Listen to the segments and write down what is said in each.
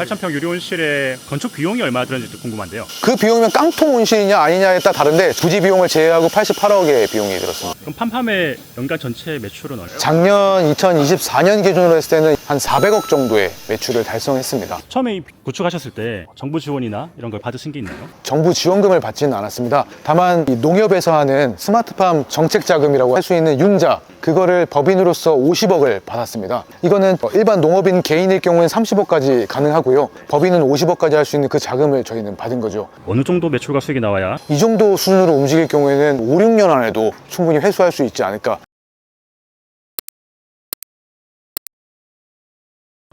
8,000평 유리 온실의 건축 비용이 얼마나 들었는지 궁금한데요. 그 비용이면 깡통 온실이냐 아니냐에 따라 다른데 부지 비용을 제외하고 88억의 비용이 들었습니다. 그럼 팜팜의 연간 전체 매출은 얼마요? 작년 2024년 기준으로 했을 때는 한 400억 정도의 매출을 달성했습니다. 처음에 구축하셨을 때 정부 지원이나 이런 걸 받으신 게 있나요? 정부 지원금을 받지는 않았습니다. 다만 이 농협에서 하는 스마트팜 정책자금이라고 할 수 있는 융자, 그거를 법인으로서 50억을 받았습니다. 이거는 일반 농업인 개인일 경우에는 30억까지 가능하고요. 법인은 50억까지 할 수 있는 그 자금을 저희는 받은 거죠. 어느 정도 매출과 수익이 나와야? 이 정도 수준으로 움직일 경우에는 5, 6년 안에도 충분히 회수할 수 있지 않을까.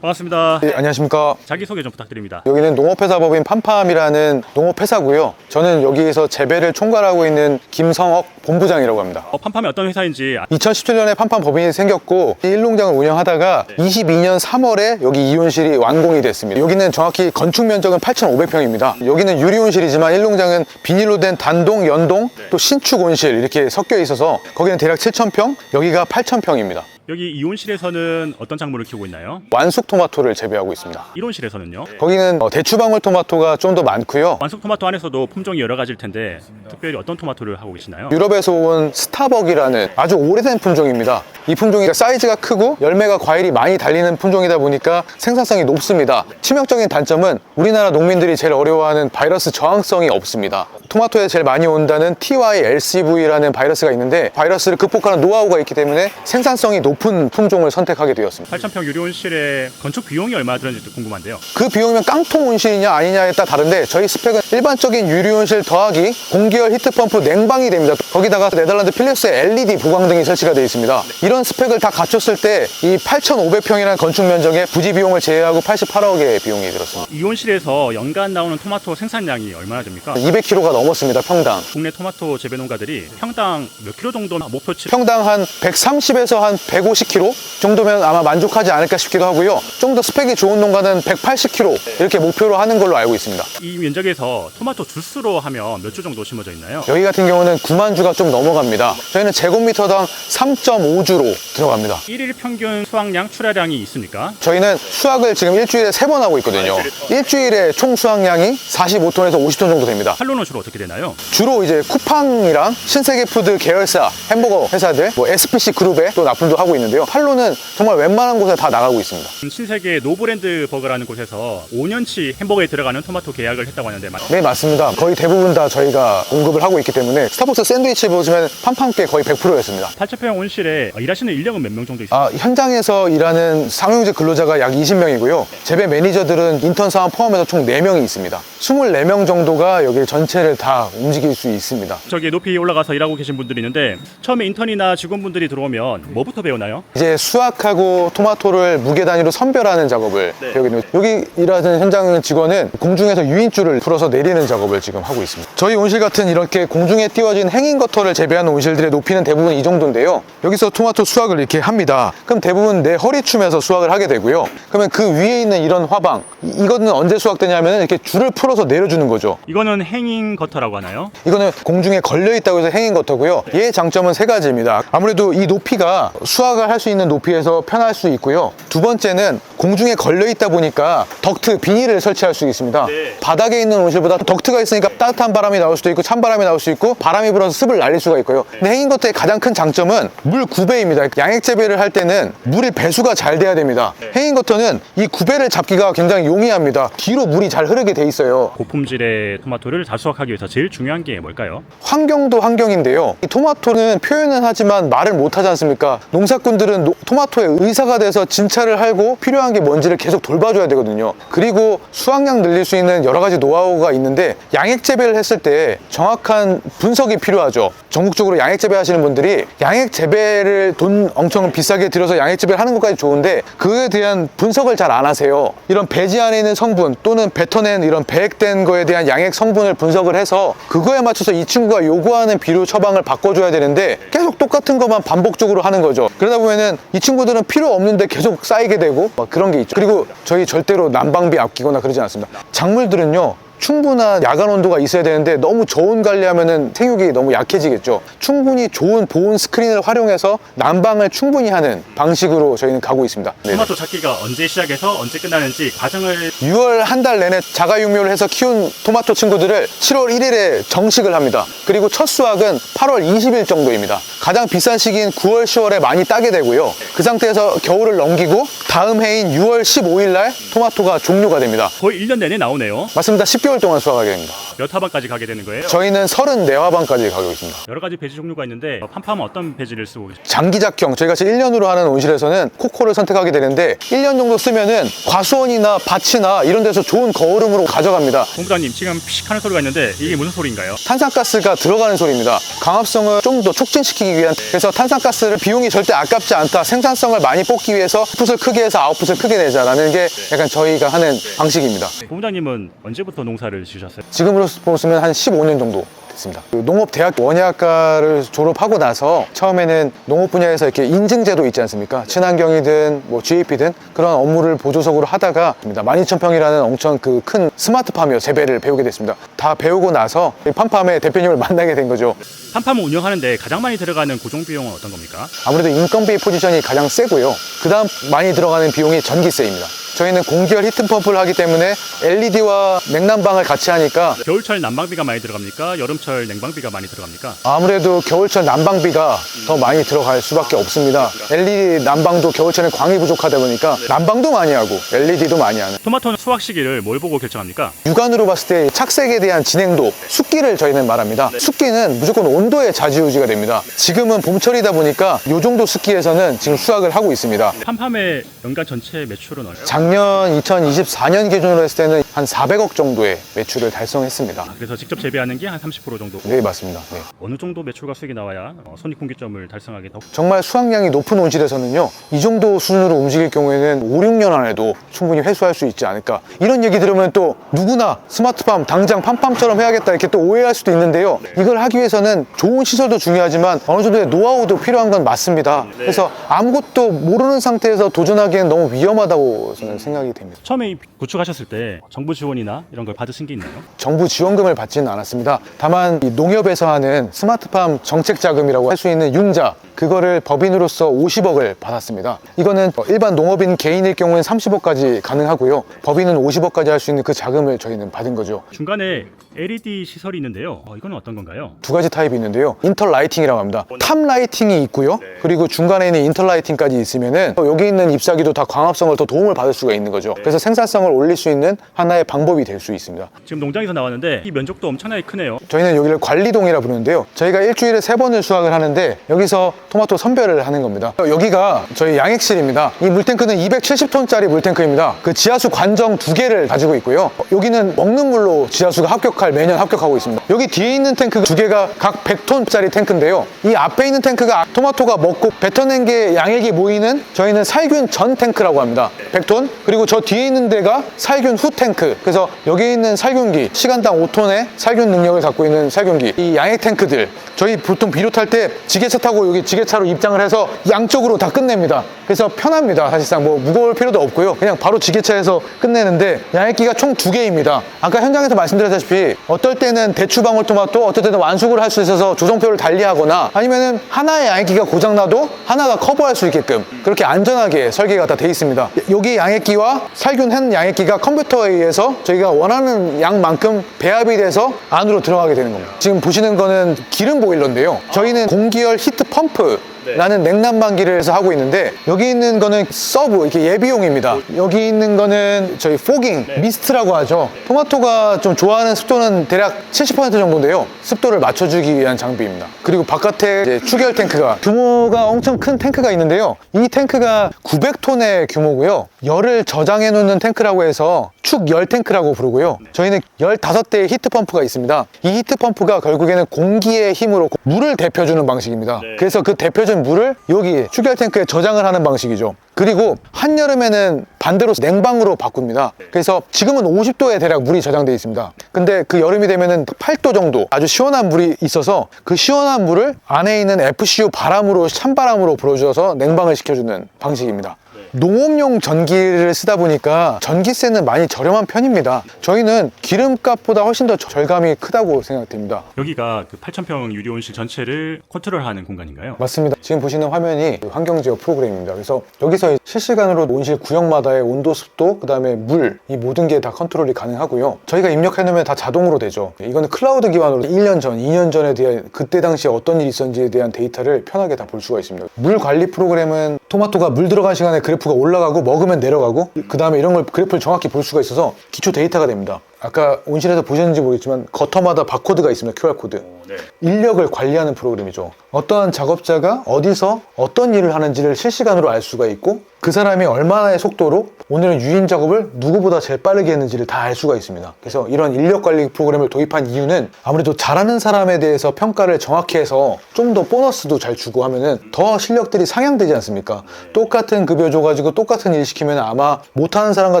반갑습니다. 네, 안녕하십니까. 자기소개 좀 부탁드립니다. 여기는 농업회사법인 팜팜이라는 농업회사고요. 저는 여기에서 재배를 총괄하고 있는 김성억 본부장이라고 합니다. 팜팜이 어떤 회사인지 2017년에 팜팜 법인이 생겼고 이 일농장을 운영하다가 22년 3월에 여기 이온실이 완공이 됐습니다. 여기는 정확히 건축 면적은 8,500평입니다. 여기는 유리 온실이지만 일농장은 비닐로 된 단동, 연동, 또 신축 온실 이렇게 섞여 있어서 거기는 대략 7,000평, 여기가 8,000평입니다. 여기 이온실에서는 어떤 작물을 키우고 있나요? 완숙 토마토를 재배하고 있습니다. 일온실에서는요? 거기는 대추방울 토마토가 좀 더 많고요. 완숙 토마토 안에서도 품종이 여러 가지일 텐데 특별히 어떤 토마토를 하고 계시나요? 유럽에서 온 스타벅이라는 아주 오래된 품종입니다. 이 품종이 사이즈가 크고 열매가 과일이 많이 달리는 품종이다 보니까 생산성이 높습니다. 치명적인 단점은 우리나라 농민들이 제일 어려워하는 바이러스 저항성이 없습니다. 토마토에 제일 많이 온다는 TYLCV라는 바이러스가 있는데 바이러스를 극복하는 노하우가 있기 때문에 생산성이 높은 품종을 선택하게 되었습니다. 8,000평 유리 온실의 건축 비용이 얼마나 들었는지 궁금한데요. 그 비용이면 깡통 온실이냐 아니냐에 따라 다른데 저희 스펙은 일반적인 유리 온실 더하기 공기열 히트펌프 냉방이 됩니다. 거기다가 네덜란드 필립스의 LED 보강등이 설치가 되어 있습니다. 이런 스펙을 다 갖췄을 때 이 8,500평이라는 건축 면적에 부지 비용을 제외하고 88억의 비용이 들었습니다. 이온실에서 연간 나오는 토마토 생산량이 얼마나 됩니까? 200kg가 넘었습니다. 평당. 국내 토마토 재배 농가들이 평당 몇 킬로 정도 목표치? 평당 한 130에서 한 150kg 정도면 아마 만족하지 않을까 싶기도 하고요. 좀 더 스펙이 좋은 농가는 180kg 이렇게 목표로 하는 걸로 알고 있습니다. 이 면적에서 토마토 주스로 하면 몇 주 정도 심어져 있나요? 여기 같은 경우는 9만 주가 좀 넘어갑니다. 저희는 제곱미터당 3.5주로 들어갑니다. 일일 평균 수확량, 출하량이 있습니까? 저희는 수확을 지금 일주일에 3번 하고 있거든요. 일주일에 총 수확량이 45톤에서 50톤 정도 됩니다. 판로는 주로 어떻게 되나요? 주로 이제 쿠팡이랑 신세계푸드 계열사 햄버거 회사들, SPC 그룹에 또 납품도 하고 있는데요. 판로는 정말 웬만한 곳에 다 나가고 있습니다. 신세계 노브랜드 버거라는 곳에서 5년치 햄버거에 들어가는 토마토 계약을 했다고 하는데 네, 맞습니다. 거의 대부분 다 저희가 공급을 하고 있기 때문에 스타벅스 샌드위치 보시면 팜팜께 거의 100%였습니다. 8,000평 온실에 일하시는 인력은 몇 명 정도 있어요? 현장에서 일하는 상용직 근로자가 약 20명이고요. 재배 매니저들은 인턴 사원 포함해서 총 4명이 있습니다. 24명 정도가 여기 전체를 다 움직일 수 있습니다. 저기 높이 올라가서 일하고 계신 분들이 있는데 처음에 인턴이나 직원분들이 들어오면 뭐부터 배우나요? 이제 수확하고 토마토를 무게 단위로 선별하는 작업을 배우게 됩니다. 여기 일하는 현장 직원은 공중에서 유인줄을 풀어서 내리는 작업을 지금 하고 있습니다. 저희 온실 같은 이렇게 공중에 띄워진 행인 거터를 재배하는 온실들의 높이는 대부분 이 정도인데요. 여기서 토마토 수확을 이렇게 합니다. 그럼 대부분 내 허리춤에서 수확을 하게 되고요. 그러면 그 위에 있는 이런 화방, 이거는 언제 수확되냐면 이렇게 줄을 풀어서 내려주는 거죠. 이거는 행잉 거터라고 하나요? 이거는 공중에 걸려있다고 해서 행인 거터고요. 얘의 장점은 3가지입니다. 아무래도 이 높이가 수확을 할 수 있는 높이에서 편할 수 있고요. 두 번째는 공중에 걸려있다 보니까 덕트, 비닐을 설치할 수 있습니다. 바닥에 있는 온실보다 덕트가 있으니까 따뜻한 바람이 나올 수도 있고 찬바람이 나올 수 있고 바람이 불어서 습을 날릴 수가 있고요. 근데 행인 거터의 가장 큰 장점은 물 구배입니다. 양액 재배를 할 때는 물의 배수가 잘 돼야 됩니다. 행인 거터는 이 구배를 잡기가 굉장히 용이합니다. 뒤로 물이 잘 흐르게 돼 있어요. 고품질의 토마토를 잘 수확하기 위해서 제일 중요한 게 뭘까요? 환경도 환경인데요. 이 토마토는 표현은 하지만 말을 못 하지 않습니까? 농사꾼들은 토마토의 의사가 돼서 진찰을 하고 필요한 게 뭔지를 계속 돌봐줘야 되거든요. 그리고 수확량 늘릴 수 있는 여러 가지 노하우가 있는데 양액 재배를 했을 때 정확한 분석이 필요하죠. 전국적으로 양액 재배 하시는 분들이 양액 재배를 돈 엄청 비싸게 들여서 양액 재배를 하는 것까지 좋은데 그에 대한 분석을 잘 안 하세요. 이런 배지 안에 있는 성분 또는 뱉어낸 이런 배액된 거에 대한 양액 성분을 분석을 해서 그거에 맞춰서 이 친구가 요구하는 비료 처방을 바꿔줘야 되는데 계속 똑같은 것만 반복적으로 하는 거죠. 그러다 보면은 이 친구들은 필요 없는데 계속 쌓이게 되고 막 그런 게 있죠. 그리고 저희 절대로 난방비 아끼거나 그러지 않습니다. 작물들은요 충분한 야간 온도가 있어야 되는데 너무 저온 관리하면은 생육이 너무 약해지겠죠. 충분히 좋은 보온 스크린을 활용해서 난방을 충분히 하는 방식으로 저희는 가고 있습니다. 네. 토마토 찾기가 언제 시작해서 언제 끝나는지 과정을 6월 한 달 내내 자가육묘를 해서 키운 토마토 친구들을 7월 1일에 정식을 합니다. 그리고 첫 수확은 8월 20일 정도입니다. 가장 비싼 시기인 9월, 10월에 많이 따게 되고요. 그 상태에서 겨울을 넘기고 다음 해인 6월 15일 날 토마토가 종료가 됩니다. 거의 1년 내내 나오네요. 맞습니다. 10개월 동안 수확하게 됩니다. 몇 화방까지 가게 되는 거예요? 저희는 34화방까지 가고 있습니다. 여러 가지 배지 종류가 있는데 팜팜은 어떤 배지를 쓰고 계세요? 장기작형, 저희가 1년으로 하는 온실에서는 코코를 선택하게 되는데 1년 정도 쓰면은 과수원이나 밭이나 이런 데서 좋은 거울음으로 가져갑니다. 본부장님 지금 피식 하는 소리가 있는데 이게 무슨 소리인가요? 탄산가스가 들어가는 소리입니다. 강합성을 좀 더 촉진시키기 위한, 그래서 탄산가스를 비용이 절대 아깝지 않다, 생산성을 많이 뽑기 위해서 풋을 크게 해서 아웃풋을 크게 내자라는 게 약간 저희가 하는 방식입니다. 본부장님은 언제부터 농사를 지으셨어요? 지금으로 보시면 한 15년 정도 됐습니다. 농업대학 원예학과를 졸업하고 나서 처음에는 농업 분야에서 이렇게 인증제도 있지 않습니까? 친환경이든 뭐 GAP든 그런 업무를 보조석으로 하다가 12,000평이라는 엄청 그 큰 스마트팜이요 재배를 배우게 됐습니다. 다 배우고 나서 팜팜의 대표님을 만나게 된 거죠. 팜팜을 운영하는데 가장 많이 들어가는 고정 비용은 어떤 겁니까? 아무래도 인건비 포지션이 가장 세고요. 그 다음 많이 들어가는 비용이 전기세입니다. 저희는 공기열 히트펌프를 하기 때문에 LED와 냉난방을 같이 하니까 겨울철 난방비가 많이 들어갑니까? 여름철 냉방비가 많이 들어갑니까? 아무래도 겨울철 난방비가 더 많이 들어갈 수밖에 없습니다. LED 난방도 겨울철에 광이 부족하다 보니까 난방도 많이 하고 LED도 많이 하는. 토마토 수확 시기를 뭘 보고 결정합니까? 육안으로 봤을 때 착색에 대한 진행도, 숫기를 저희는 말합니다. 숫기는 무조건 온도에 좌지우지가 됩니다. 지금은 봄철이다 보니까 이 정도 숫기에서는 지금 수확을 하고 있습니다. 팜팜의 연간 전체 매출은 얼마요? 작년 2024년 기준으로 했을 때는 한 400억 정도의 매출을 달성했습니다. 그래서 직접 재배하는 게 한 30% 정도. 네, 맞습니다. 네. 어느 정도 매출과 수익이 나와야 손익분기점을 달성하게 더 정말 수확량이 높은 온실에서는요, 이 정도 수준으로 움직일 경우에는 5, 6년 안에도 충분히 회수할 수 있지 않을까. 이런 얘기 들으면 또 누구나 스마트팜 당장 팜팜처럼 해야겠다 이렇게 또 오해할 수도 있는데요. 이걸 하기 위해서는 좋은 시설도 중요하지만 어느 정도의 노하우도 필요한 건 맞습니다. 그래서 아무것도 모르는 상태에서 도전하기엔 너무 위험하다고 저는 생각이 됩니다. 처음에 이 구축하셨을 때 정부 지원이나 이런 걸 받으신 게 있나요? 정부 지원금을 받지는 않았습니다. 다만 이 농협에서 하는 스마트팜 정책자금이라고 할 수 있는 융자, 그거를 법인으로서 50억을 받았습니다. 이거는 일반 농업인 개인일 경우는 30억까지 가능하고요. 법인은 50억까지 할 수 있는 그 자금을 저희는 받은 거죠. 중간에 LED 시설이 있는데요. 이건 어떤 건가요? 두 가지 타입이 있는데요. 인터라이팅이라고 합니다. 탑 라이팅이 있고요. 그리고 중간에 있는 인터라이팅까지 있으면은 여기 있는 잎사귀도 다 광합성을 더 도움을 받을 수가 있는 거죠. 그래서 생산성을 올릴 수 있는 하나의 방법이 될 수 있습니다. 지금 농장에서 나왔는데 이 면적도 엄청나게 크네요. 저희는 여기를 관리동이라 부르는데요. 저희가 일주일에 3번을 수확을 하는데 여기서 토마토 선별을 하는 겁니다. 여기가 저희 양액실입니다. 이 물탱크는 270톤짜리 물탱크입니다. 그 지하수 관정 2개를 가지고 있고요. 여기는 먹는 물로 지하수가 매년 합격하고 있습니다. 여기 뒤에 있는 탱크 2개가 각 100톤짜리 탱크인데요. 이 앞에 있는 탱크가 토마토가 먹고 뱉어낸 게 양액이 모이는 저희는 살균 전 탱크라고 합니다. 100톤. 그리고 저 뒤에 있는 데가 살균 후 탱크. 그래서 여기 있는 살균기, 시간당 5톤의 살균 능력을 갖고 있는 살균기. 이 양액 탱크들, 저희 보통 비료탈 때 지게차 타고 여기 지게차로 입장을 해서 양쪽으로 다 끝냅니다. 그래서 편합니다. 사실상 뭐 무거울 필요도 없고요. 그냥 바로 지게차에서 끝내는데 양액기가 총 2개입니다. 아까 현장에서 말씀드렸다시피 어떨 때는 대추방울토마토, 어떨 때는 완숙을 할 수 있어서 조정표를 달리하거나 아니면은 하나의 양액기가 고장나도 하나가 커버할 수 있게끔 그렇게 안전하게 설계가 다 돼 있습니다. 여기 양액기와 살균한 양액기가 컴퓨터에 의해서 저희가 원하는 양만큼 배합이 돼서 안으로 들어가게 되는 겁니다. 지금 보시는 거는 기름 보일러인데요. 저희는 공기열 히트 펌프 라는 냉난방기를 해서 하고 있는데 여기 있는 거는 서브, 이렇게 예비용입니다. 여기 있는 거는 저희 포깅, 미스트라고 하죠. 토마토가 좀 좋아하는 습도는 대략 70% 정도인데요. 습도를 맞춰주기 위한 장비입니다. 그리고 바깥에 이제 추결 탱크가 규모가 엄청 큰 탱크가 있는데요. 이 탱크가 900톤의 규모고요. 열을 저장해 놓는 탱크라고 해서 축열 탱크라고 부르고요. 저희는 15대의 히트펌프가 있습니다. 이 히트펌프가 결국에는 공기의 힘으로 물을 데펴주는 방식입니다. 그래서 그 데펴준 물을 여기 추결 탱크에 저장을 하는 방식이죠. 그리고 한여름에는 반대로 냉방으로 바꿉니다. 그래서 지금은 50도에 대략 물이 저장되어 있습니다. 근데 그 여름이 되면은 8도 정도 아주 시원한 물이 있어서 그 시원한 물을 안에 있는 FCU 바람으로, 찬바람으로 불어주어서 냉방을 시켜주는 방식입니다. 농업용 전기를 쓰다 보니까 전기세는 많이 저렴한 편입니다. 저희는 기름값보다 훨씬 더 절감이 크다고 생각됩니다. 여기가 그 8,000평 유리 온실 전체를 컨트롤하는 공간인가요? 맞습니다. 지금 보시는 화면이 환경제어 프로그램입니다. 그래서 여기서 실시간으로 온실 구역마다의 온도, 습도, 그 다음에 물, 이 모든 게 다 컨트롤이 가능하고요. 저희가 입력해 놓으면 다 자동으로 되죠. 이거는 클라우드 기반으로 1년 전, 2년 전에 대한 그때 당시에 어떤 일이 있었는지에 대한 데이터를 편하게 다 볼 수가 있습니다. 물 관리 프로그램은 토마토가 물 들어간 시간에 그래프가 올라가고 먹으면 내려가고 그 다음에 이런 걸 그래프를 정확히 볼 수가 있어서 기초 데이터가 됩니다. 아까 온실에서 보셨는지 모르겠지만 거터마다 바코드가 있습니다. QR코드. 네. 인력을 관리하는 프로그램이죠. 어떠한 작업자가 어디서 어떤 일을 하는지를 실시간으로 알 수가 있고 그 사람이 얼마나의 속도로 오늘은 유인 작업을 누구보다 제일 빠르게 했는지를 다 알 수가 있습니다. 그래서 이런 인력 관리 프로그램을 도입한 이유는 아무래도 잘하는 사람에 대해서 평가를 정확히 해서 좀 더 보너스도 잘 주고 하면은 더 실력들이 상향되지 않습니까? 똑같은 급여 줘가지고 똑같은 일 시키면 아마 못하는 사람과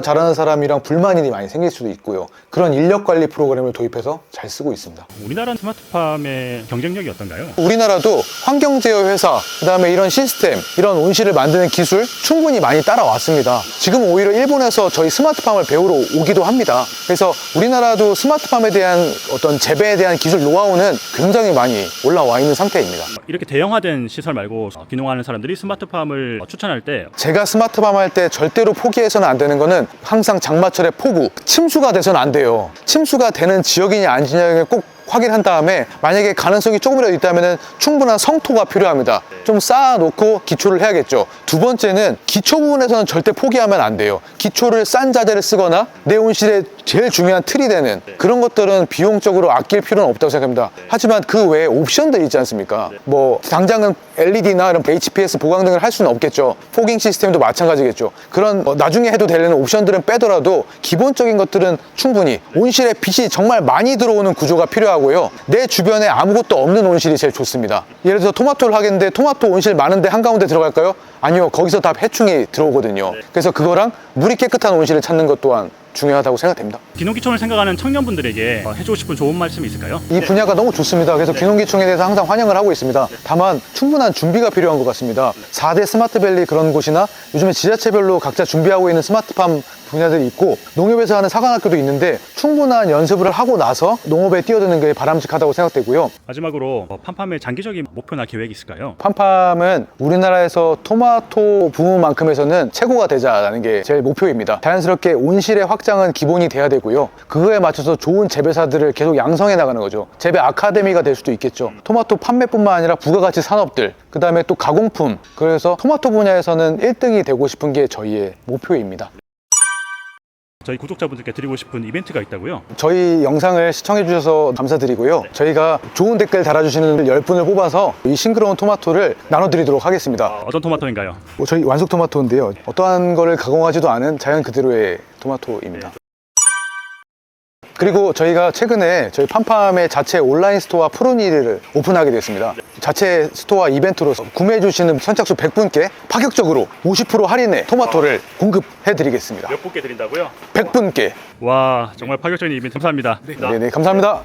잘하는 사람이랑 불만이 많이 생길 수도 있고요. 그런 인력 관리 프로그램을 도입해서 잘 쓰고 있습니다. 우리나라 스마트팜의 경쟁력이 어떤가요? 우리나라도 환경 제어 회사, 그 다음에 이런 시스템, 이런 온실을 만드는 기술 충분히 많이 따라왔습니다. 지금 오히려 일본에서 저희 스마트팜을 배우러 오기도 합니다. 그래서 우리나라도 스마트팜에 대한 어떤 재배에 대한 기술 노하우는 굉장히 많이 올라와 있는 상태입니다. 이렇게 대형화된 시설 말고 귀농하는 사람들이 스마트팜을 추천할 때 제가 스마트팜 할 때 절대로 포기해서는 안 되는 거는 항상 장마철에 폭우, 침수가 돼서는 안 돼요. 침수가 되는 지역이냐 아니냐를 꼭 확인한 다음에 만약에 가능성이 조금이라도 있다면 충분한 성토가 필요합니다. 좀 쌓아놓고 기초를 해야겠죠. 두 번째는 기초 부분에서는 절대 포기하면 안 돼요. 기초를 싼 자재를 쓰거나 내 온실에 제일 중요한 틀이 되는 그런 것들은 비용적으로 아낄 필요는 없다고 생각합니다. 하지만 그 외에 옵션들이 있지 않습니까? 뭐 당장은 LED나 이런 HPS 보강 등을 할 수는 없겠죠. 포깅 시스템도 마찬가지겠죠. 그런 나중에 해도 되는 옵션들은 빼더라도 기본적인 것들은 충분히 온실에 빛이 정말 많이 들어오는 구조가 필요하고요. 내 주변에 아무것도 없는 온실이 제일 좋습니다. 예를 들어서 토마토를 하겠는데 토마토 온실 많은데 한가운데 들어갈까요? 아니요. 거기서 다 해충이 들어오거든요. 그래서 그거랑 물이 깨끗한 온실을 찾는 것 또한 중요하다고 생각됩니다. 귀농귀촌을 생각하는 청년분들에게 해주고 싶은 좋은 말씀이 있을까요? 이 분야가 너무 좋습니다. 그래서 귀농귀촌에 대해서 항상 환영을 하고 있습니다. 다만 충분한 준비가 필요한 것 같습니다. 4대 스마트밸리 그런 곳이나 요즘에 지자체별로 각자 준비하고 있는 스마트팜 분야들이 있고 농협에서 하는 사관학교도 있는데 충분한 연습을 하고 나서 농업에 뛰어드는 게 바람직하다고 생각되고요. 마지막으로 팜팜의 장기적인 목표나 계획이 있을까요? 팜팜은 우리나라에서 토마토 부문만큼에서는 최고가 되자라는 게 제일 목표입니다. 자연스럽게 온실의 확장은 기본이 돼야 되고요. 그거에 맞춰서 좋은 재배사들을 계속 양성해 나가는 거죠. 재배 아카데미가 될 수도 있겠죠. 토마토 판매뿐만 아니라 부가가치 산업들, 그 다음에 또 가공품. 그래서 토마토 분야에서는 1등이 되고 싶은 게 저희의 목표입니다. 저희 구독자분들께 드리고 싶은 이벤트가 있다고요? 저희 영상을 시청해 주셔서 감사드리고요. 저희가 좋은 댓글 달아주시는 10분을 뽑아서 이 싱그러운 토마토를 나눠드리도록 하겠습니다. 어떤 토마토인가요? 저희 완숙 토마토인데요. 어떠한 거를 가공하지도 않은 자연 그대로의 토마토입니다. 그리고 저희가 최근에 저희 팜팜의 자체 온라인 스토어 푸르니를 오픈하게 됐습니다. 자체 스토어 이벤트로 구매해 주시는 선착순 100분께 파격적으로 50% 할인의 토마토를 공급해 드리겠습니다. 몇 분께 드린다고요? 100분께. 와, 정말 파격적인 이벤트 감사합니다. 네네, 감사합니다.